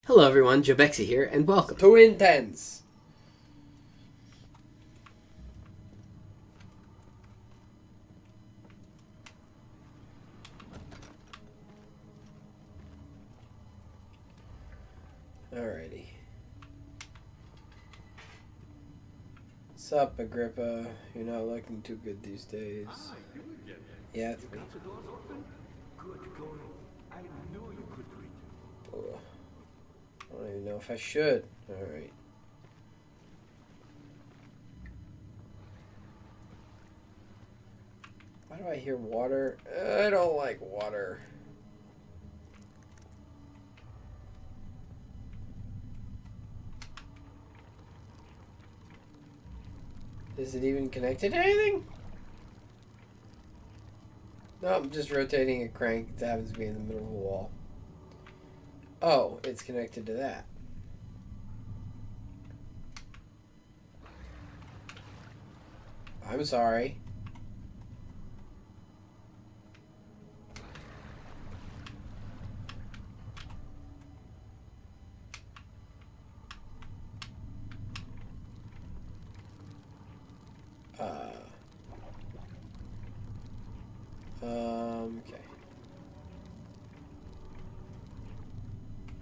Hello everyone, Jobexi here, and welcome. Too intense. Alrighty. Sup, Agrippa? You're not looking too good these days. Yeah, it's me. Got the doors open? Good going. I knew you could read. Oh, I don't even know if I should. Alright. Why do I hear water? I don't like water. Is it even connected to anything? No, I'm just rotating a crank that happens to be in the middle of a wall. Oh, it's connected to that. I'm sorry. Okay.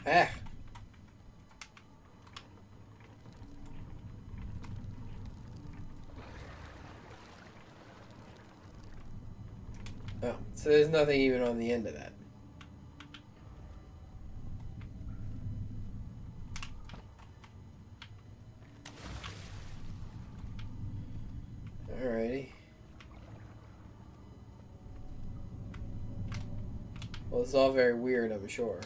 Ah. Oh, so there's nothing even on the end of that. Alrighty. Well, it's all very weird, I'm sure.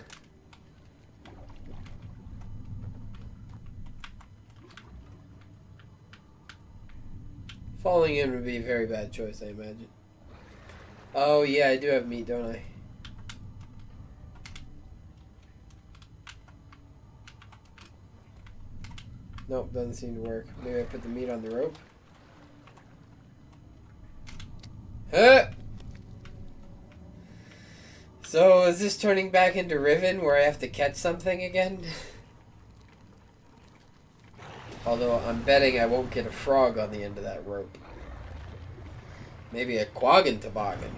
Falling in would be a very bad choice, I imagine. Oh, yeah, I do have meat, don't I? Nope, doesn't seem to work. Maybe I put the meat on the rope. Huh! So, is this turning back into Riven, where I have to catch something again? Although, I'm betting I won't get a frog on the end of that rope. Maybe a quaggan toboggan.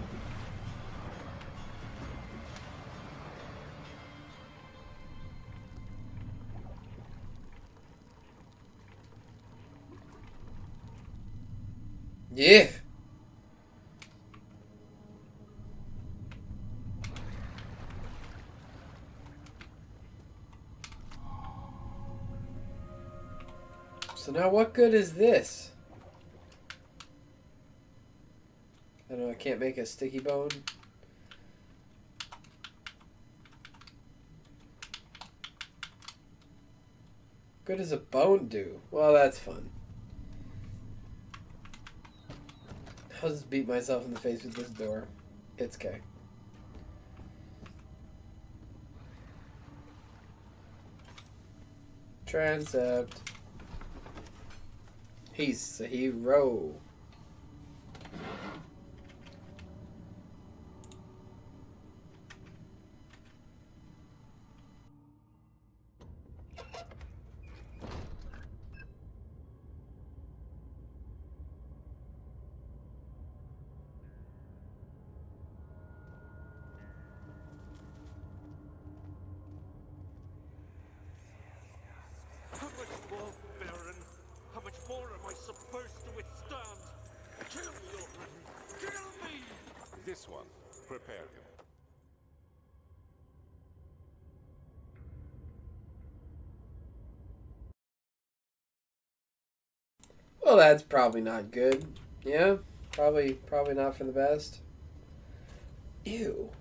Yeah. So now what good is this? I don't know, I can't make a sticky bone. Good does a bone do? Well, that's fun. I'll just beat myself in the face with this door. It's okay. Transept. He's a hero. How much more, Baron? How much more am I supposed to withstand? Kill me already! Kill me! This one. Prepare him. Well, that's probably not good. Yeah? Probably not for the best. Ew.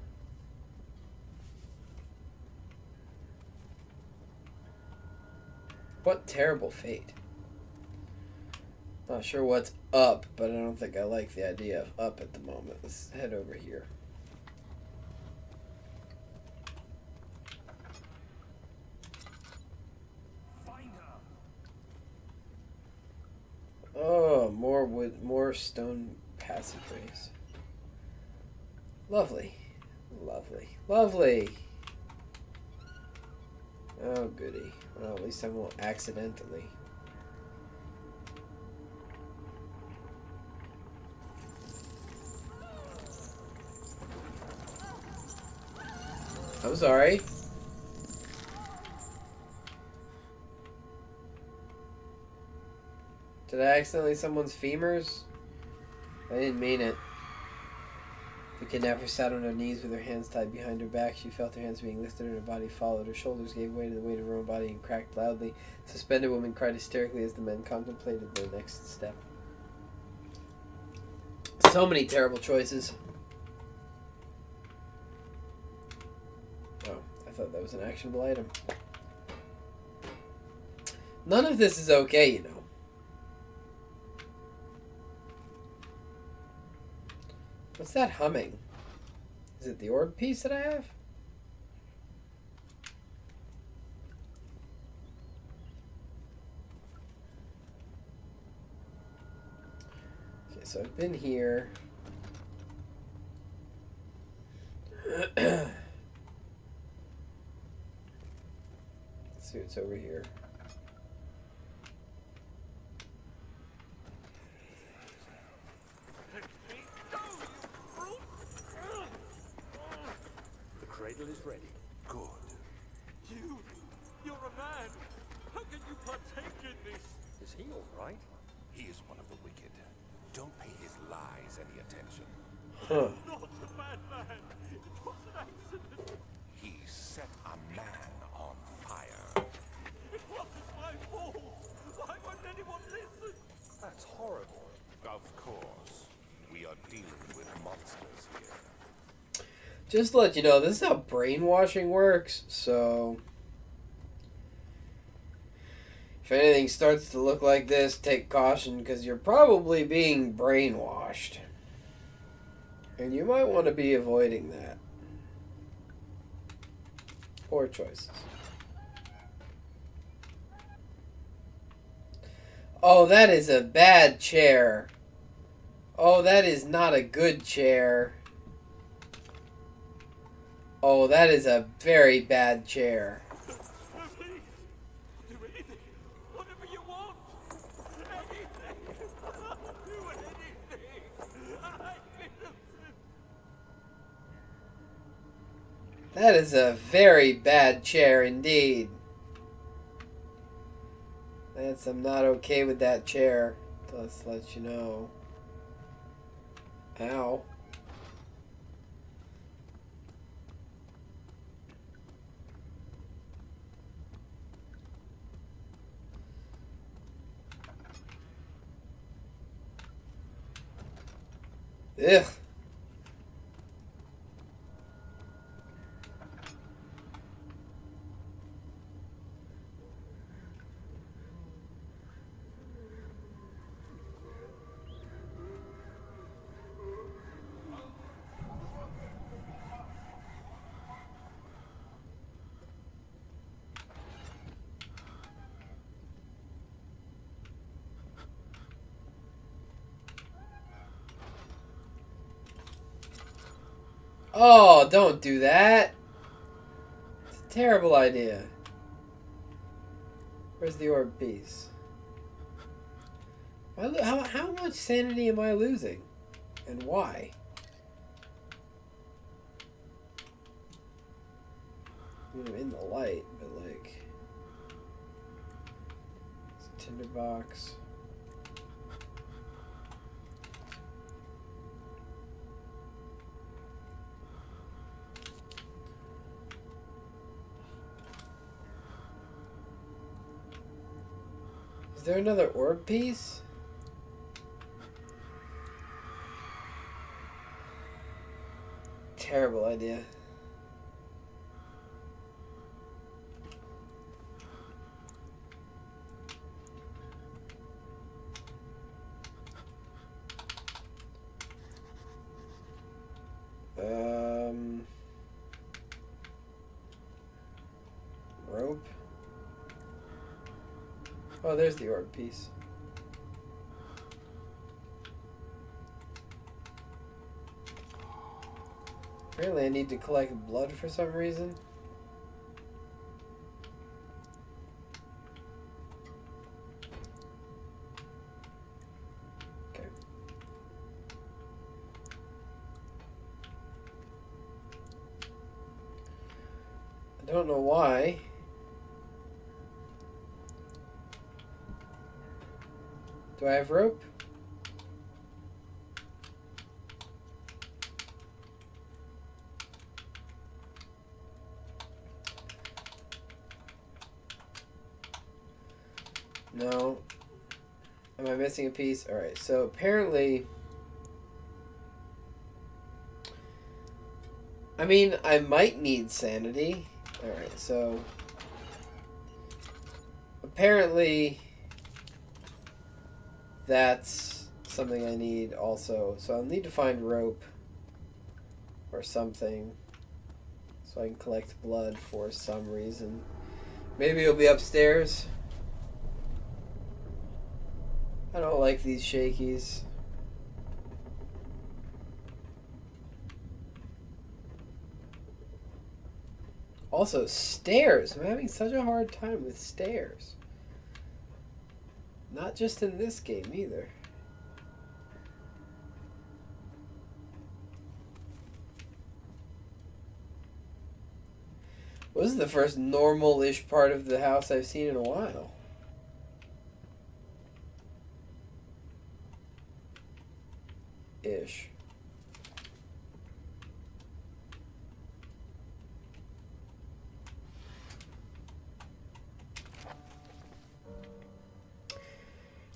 What terrible fate. Not sure what's up, but I don't think I like the idea of up at the moment. Let's head over here. Find her! Oh, more wood, more stone passageways. Lovely. Lovely. Lovely. Oh, goody. Well, at least I won't accidentally. I'm sorry. Did I accidentally someone's femurs? I didn't mean it. The kidnapper sat on her knees with her hands tied behind her back. She felt her hands being lifted and her body followed. Her shoulders gave way to the weight of her own body and cracked loudly. The suspended woman cried hysterically as the men contemplated their next step. So many terrible choices. Oh, I thought that was an actionable item. None of this is okay, you know. What's that humming? Is it the orb piece that I have? Okay, so I've been here. Let's see what's over here. Cradle is ready. Good. You're a man. How can you partake in this? Is he all right? He is one of the wicked. Don't pay his lies any attention. Huh. Not a bad man. It was an accident. He set a man on fire. It wasn't my fault. Why won't anyone listen? That's horrible. Of course. We are dealing with monsters here. Just to let you know, this is how brainwashing works, so if anything starts to look like this, take caution, because you're probably being brainwashed. And you might want to be avoiding that. Poor choices. Oh, that is a bad chair. Oh, that is not a good chair. Oh, that is a very bad chair. No, please. Do anything. Whatever you want. Anything. Do anything. I'm innocent. That is a very bad chair indeed. I'm not okay with that chair. Let's let you know. Ow. Ugh. Oh, don't do that. It's a terrible idea. Where's the orb piece? How much sanity am I losing? And why? I mean, I'm in the light, but like... It's a tinderbox. Is there another orb piece? Terrible idea. Rope. Oh, there's the orb piece. Apparently I need to collect blood for some reason. Don't know why. Do I have rope? No. Am I missing a piece? Alright, so apparently... I mean, I might need sanity. Alright, so... Apparently... That's something I need also. So I'll need to find rope. Or something. So I can collect blood for some reason. Maybe it'll be upstairs. I don't like these shakies. Also, stairs. I'm having such a hard time with stairs. Not just in this game either. Well, this is the first normal-ish part of the house I've seen in a while. Ish.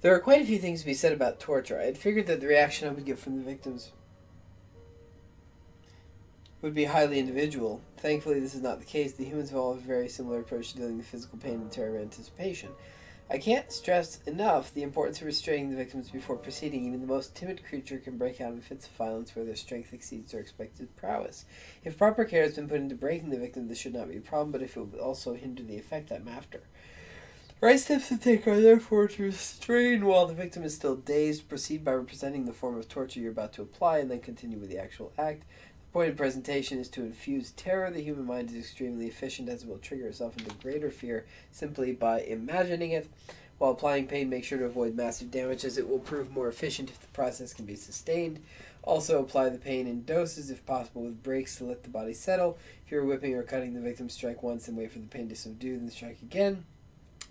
There are quite a few things to be said about torture. I had figured that the reaction I would get from the victims would be highly individual. Thankfully, this is not the case. The humans have all a very similar approach to dealing with physical pain and terror anticipation. I can't stress enough the importance of restraining the victims before proceeding. Even the most timid creature can break out in fits of violence where their strength exceeds their expected prowess. If proper care has been put into breaking the victim, this should not be a problem, but if it will also hinder the effect I'm after. Right steps to take are therefore to restrain while the victim is still dazed. Proceed by representing the form of torture you're about to apply, and then continue with the actual act. The point of presentation is to infuse terror. The human mind is extremely efficient, as it will trigger itself into greater fear simply by imagining it. While applying pain, make sure to avoid massive damage, as it will prove more efficient if the process can be sustained. Also, apply the pain in doses, if possible, with breaks to let the body settle. If you're whipping or cutting the victim, strike once and wait for the pain to subdue, then strike again.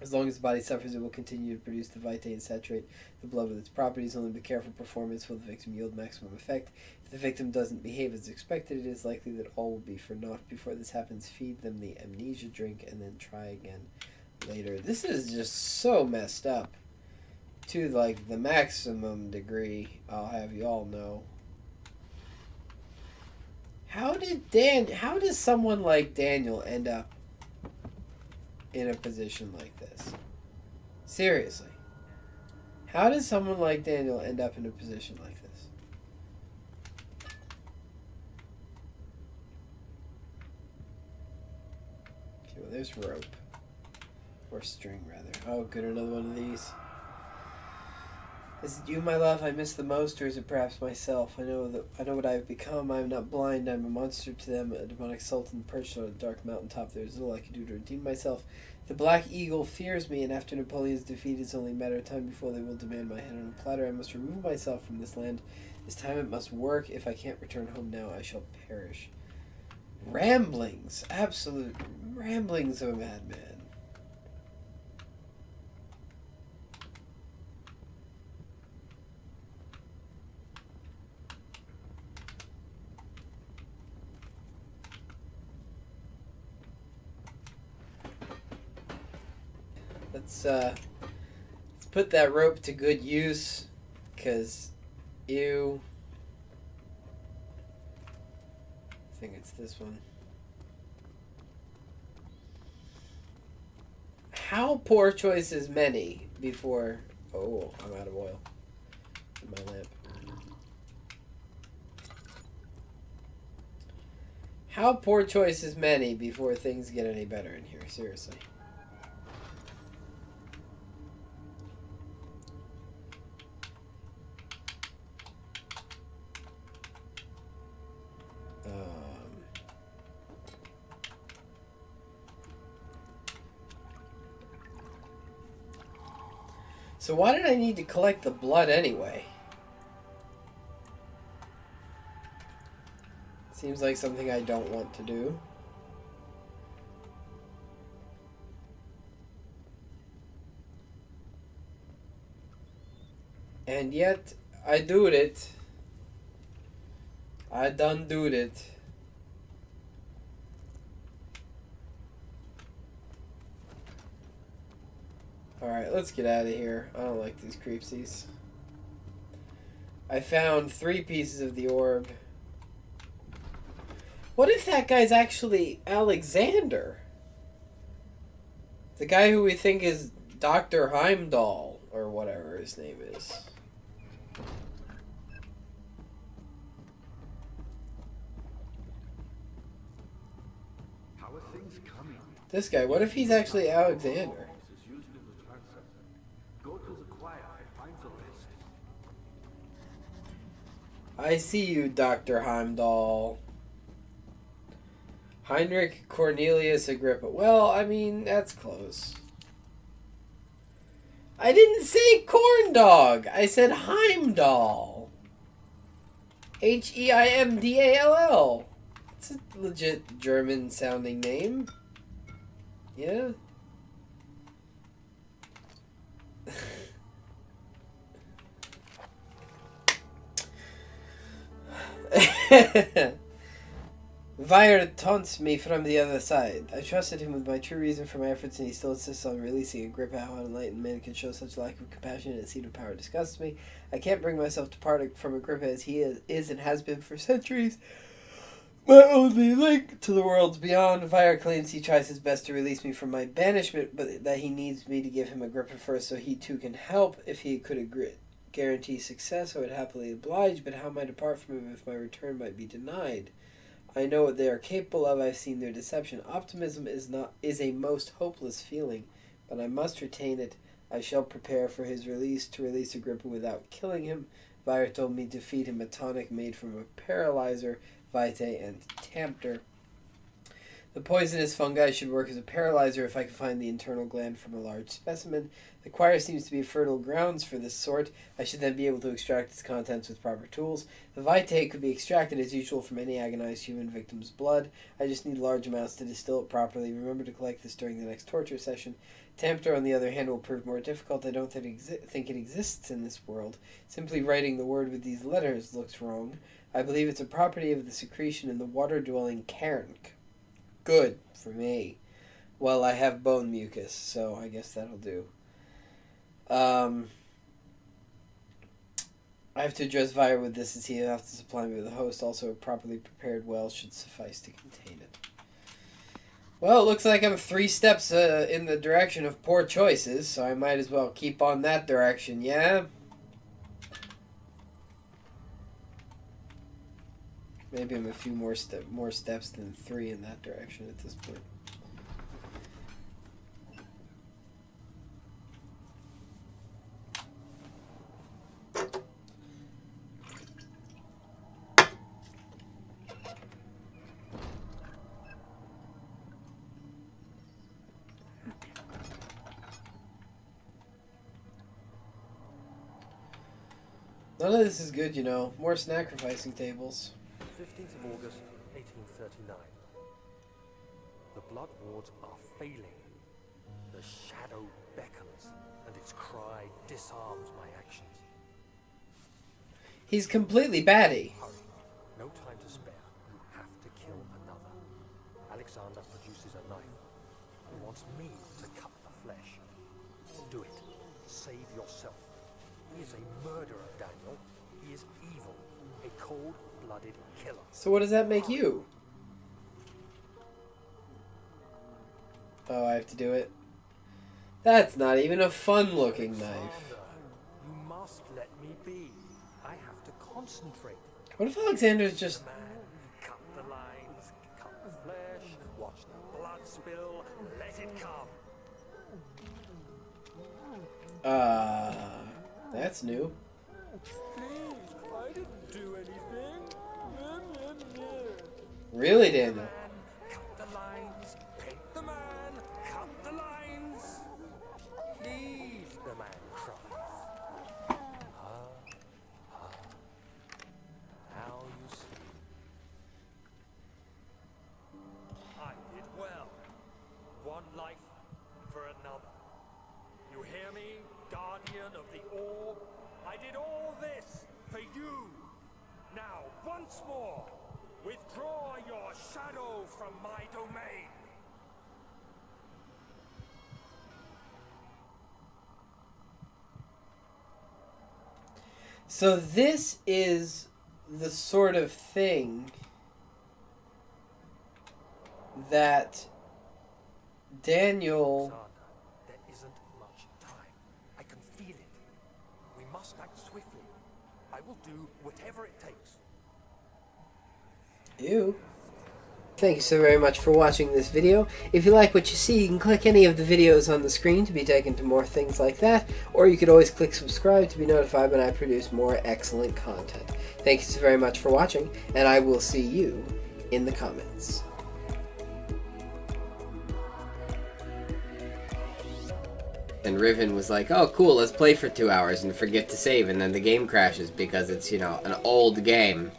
As long as the body suffers, it will continue to produce the vitae and saturate the blood with its properties. Only with careful performance will the victim yield maximum effect. If the victim doesn't behave as expected, it is likely that all will be for naught. Before this happens, feed them the amnesia drink and then try again later. This is just so messed up. To, like, the maximum degree, I'll have you all know. How does someone like Daniel end up in a position like this? Seriously. How does someone like Daniel end up in a position like this? Okay, well, there's rope. Or string, rather. Oh, good, another one of these. Is it you, my love, I miss the most, or is it perhaps myself? I know what I have become. I am not blind. I am a monster to them, a demonic sultan perched on a dark mountaintop. There is little I can do to redeem myself. The Black Eagle fears me, and after Napoleon's defeat, it's only a matter of time before they will demand my head on a platter. I must remove myself from this land. This time it must work. If I can't return home now, I shall perish. Ramblings. Absolute ramblings of a madman. Let's put that rope to good use, because ew. I think it's this one. How poor choice is many before... Oh, I'm out of oil in my lamp. How poor choice is many before things get any better in here, seriously. So why did I need to collect the blood anyway? Seems like something I don't want to do. And yet, I do it. I done do it. Alright, let's get out of here. I don't like these creepsies. I found 3 pieces of the orb. What if that guy's actually Alexander? The guy who we think is Dr. Heimdall, or whatever his name is. How are things coming? This guy, what if he's actually Alexander? Is used in the transfer. Go to the choir and find the rest. I see you, Dr. Heimdall. Heinrich Cornelius Agrippa. Well, I mean, that's close. I didn't say corn dog. I said Heimdall. Heimdall. It's a legit German sounding name. Yeah. Vire taunts me from the other side. I trusted him with my true reason for my efforts, and he still insists on releasing Agrippa. How an enlightened man can show such lack of compassion and a seat of power disgusts me. I can't bring myself to part from Agrippa as he is and has been for centuries. My only link to the worlds beyond. Vire claims he tries his best to release me from my banishment, but that he needs me to give him Agrippa first so he too can help. If he could guarantee success, I would happily oblige, but how am I to part from him if my return might be denied? I know what they are capable of. I've seen their deception. Optimism is a most hopeless feeling, but I must retain it. I shall prepare for his release. To release Agrippa without killing him, Vire told me to feed him a tonic made from a paralyzer, vitae, and tempter. The poisonous fungi should work as a paralyzer if I can find the internal gland from a large specimen. The choir seems to be fertile grounds for this sort. I should then be able to extract its contents with proper tools. The vitae could be extracted as usual from any agonized human victim's blood. I just need large amounts to distill it properly. Remember to collect this during the next torture session. Tempter, on the other hand, will prove more difficult. I don't think it exists in this world. Simply writing the word with these letters looks wrong. I believe it's a property of the secretion in the water-dwelling cairnk. Good for me. Well, I have bone mucus, so I guess that'll do. I have to address Vire with this as he has to supply me with a host. Also, a properly prepared well should suffice to contain it. Well, it looks like I'm 3 steps in the direction of poor choices, so I might as well keep on that direction, yeah? Maybe I'm a few more steps than 3 in that direction at this point. None of this is good, you know. More sacrificing tables. 15th of August, 1839. The blood wards are failing. The shadow beckons, and its cry disarms my actions. He's completely batty. Hurry. No time to spare. You have to kill another. Alexander produces a knife. He wants me to cut the flesh. Do it. Save yourself. He is a murderer, Daniel. He is evil. A cold-blooded killer. So what does that make you? Oh, I have to do it? That's not even a fun-looking knife. Alexander, you must let me be. I have to concentrate. What if Alexander's just... Man, cut the lines, cut the flesh, watch the blood spill, let it come. That's new. I didn't do anything. Really, Daniel? Cut the lines, paint the man, cut the lines. Please, the man cries. How you see. I did well. One life for another. You hear me, guardian of the orb? I did all this for you. Now, once more, withdraw your shadow from my domain. So this is the sort of thing that Daniel... Alexander, there isn't much time. I can feel it. We must act swiftly. I will do whatever it takes. Ew. Thank you so very much for watching this video. If you like what you see, you can click any of the videos on the screen to be taken to more things like that, or you could always click subscribe to be notified when I produce more excellent content. Thank you so very much for watching, and I will see you in the comments. And Riven was like, oh cool, let's play for 2 hours and forget to save, and then the game crashes because it's, you know, an old game.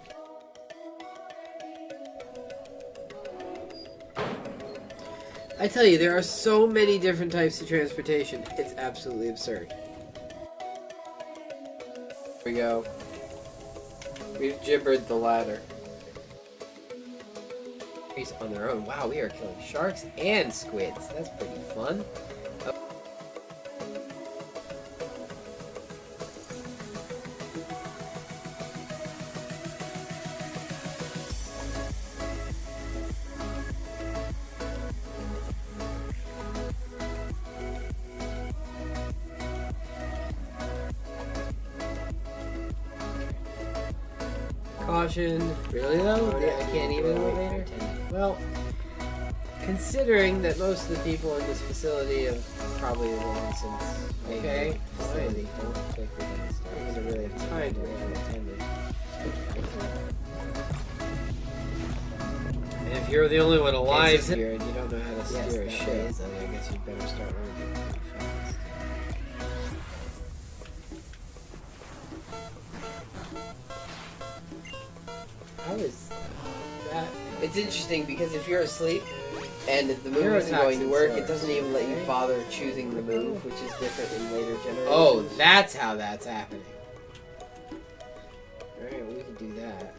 I tell you, there are so many different types of transportation. It's absolutely absurd. Here we go. We've gibbered the ladder. He's on their own. Wow, we are killing sharks and squids. That's pretty fun. Caution. Really though? I can't even elevator? Well, considering that most of the people in this facility have probably long since made the facility, don't think we're going to start. We're going to really have time to make an attendant. And if you're the only one alive here and you don't know how to steer a ship, I guess you'd better start learning pretty fast. How is that? It's interesting because if you're asleep and the move isn't going to work, it doesn't even let you bother choosing the move, which is different in later generations. Oh, that's how that's happening. Alright, we can do that.